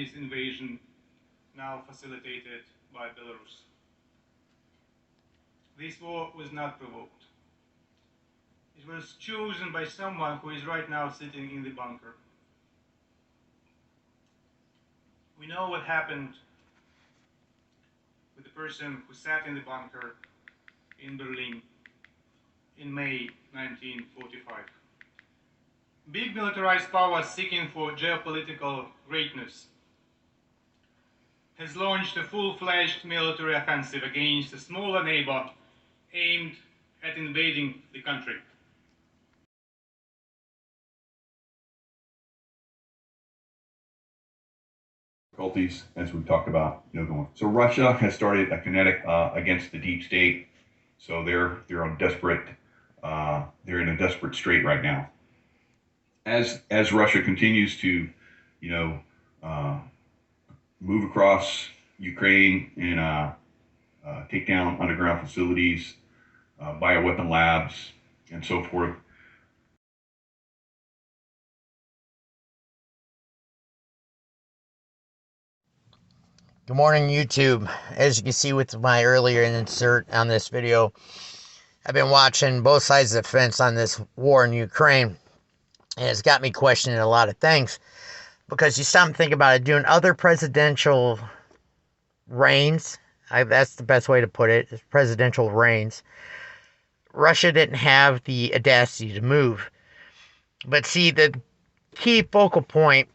this invasion now facilitated by Belarus. This war was not provoked. It was chosen by someone who is right now sitting in the bunker. We know what happened with the person who sat in the bunker in Berlin in May 1945. Big militarized powers seeking for geopolitical greatness has launched a full-fledged military offensive against a smaller neighbor aimed at invading the country. Difficulties, as we've talked about, going. So Russia has started a kinetic against the deep state. So they're on desperate. They're in a desperate strait right now. As Russia continues to, move across Ukraine and take down underground facilities, bioweapon labs, and so forth. Good morning, YouTube. As you can see with my earlier insert on this video, I've been watching both sides of the fence on this war in Ukraine, and it's got me questioning a lot of things, because you stop and think about it. During other presidential reigns, that's the best way to put it, is presidential reigns, Russia didn't have the audacity to move. But see, the key focal point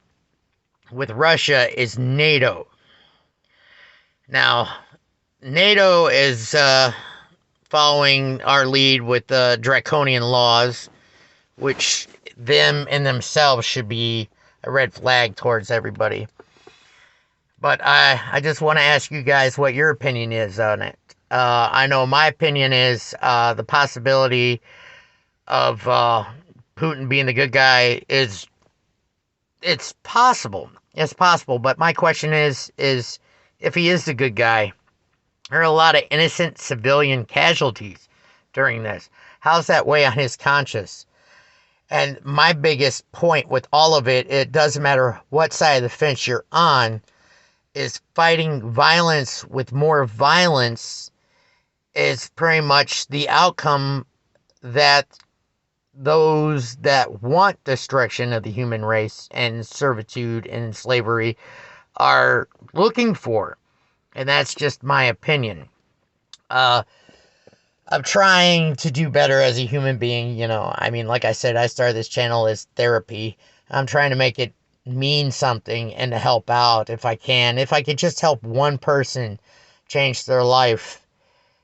with Russia is NATO. Now, NATO is following our lead with draconian laws, which them in themselves should be a red flag towards everybody. But I just want to ask you guys what your opinion is on it. I know my opinion is the possibility of Putin being the good guy it's possible. It's possible, but my question is if he is the good guy, there are a lot of innocent civilian casualties during this. How's that weigh on his conscience? And my biggest point with all of it, it doesn't matter what side of the fence you're on, is fighting violence with more violence is pretty much the outcome that those that want destruction of the human race and servitude and slavery are looking for. And that's just my opinion. I'm trying to do better as a human being, I mean, like I said, I started this channel as therapy. I'm trying to make it mean something and to help out if I can. If I could just help one person change their life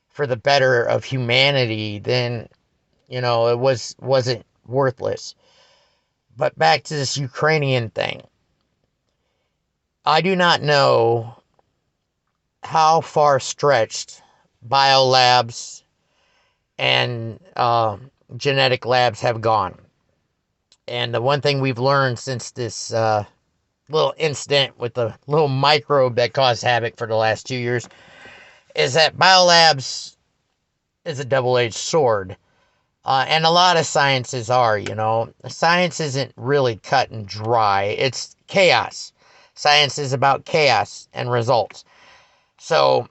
for the better of humanity, then, it wasn't worthless. But back to this Ukrainian thing. I do not know how far stretched biolabs and genetic labs have gone. And the one thing we've learned since this little incident with the little microbe that caused havoc for the last 2 years is that biolabs is a double-edged sword. And a lot of sciences are, Science isn't really cut and dry. It's chaos. Science is about chaos and results. So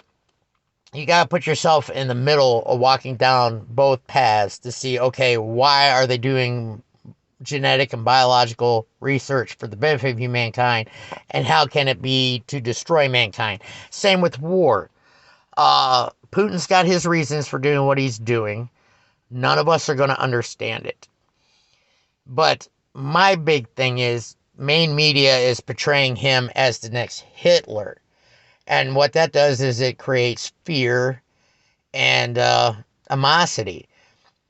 you got to put yourself in the middle of walking down both paths to see, okay, why are they doing genetic and biological research for the benefit of humankind, and how can it be to destroy mankind? Same with war. Putin's got his reasons for doing what he's doing. None of us are going to understand it. But my big thing is, main media is portraying him as the next Hitler. And what that does is it creates fear and animosity.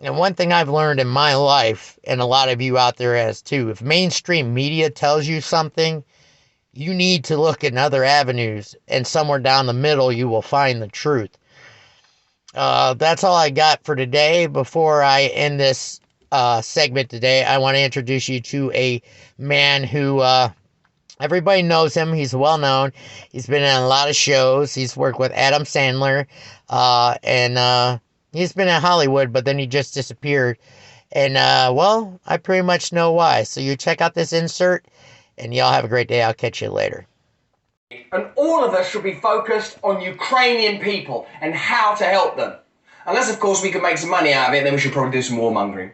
And one thing I've learned in my life, and a lot of you out there has too, if mainstream media tells you something, you need to look in other avenues, and somewhere down the middle you will find the truth. That's all I got for today. Before I end this segment today, I want to introduce you to a man who everybody knows him. He's well known. He's been in a lot of shows. He's worked with Adam Sandler, and he's been in Hollywood, but then he just disappeared. And well, I pretty much know why. So you check out this insert, and y'all have a great day. I'll catch you later. And all of us should be focused on Ukrainian people and how to help them. Unless, of course, we can make some money out of it, then we should probably do some warmongering.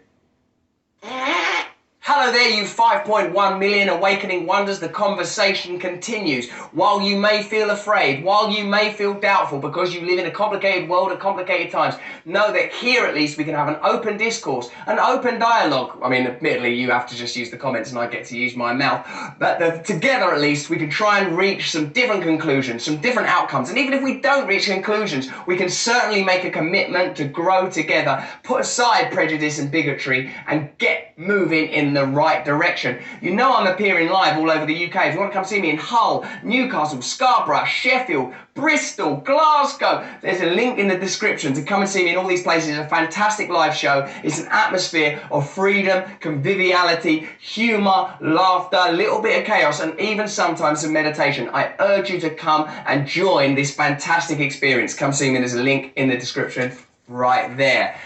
Hello there, you 5.1 million awakening wonders. The conversation continues. While you may feel afraid, while you may feel doubtful because you live in a complicated world at complicated times, know that here at least we can have an open discourse, an open dialogue. I mean, admittedly, you have to just use the comments and I get to use my mouth. But together at least we can try and reach some different conclusions, some different outcomes. And even if we don't reach conclusions, we can certainly make a commitment to grow together, put aside prejudice and bigotry and get moving in the right direction. You know I'm appearing live all over the UK. If you want to come see me in Hull, Newcastle, Scarborough, Sheffield, Bristol, Glasgow, there's a link in the description to come and see me in all these places. It's a fantastic live show. It's an atmosphere of freedom, conviviality, humour, laughter, a little bit of chaos, and even sometimes some meditation. I urge you to come and join this fantastic experience. Come see me. There's a link in the description right there.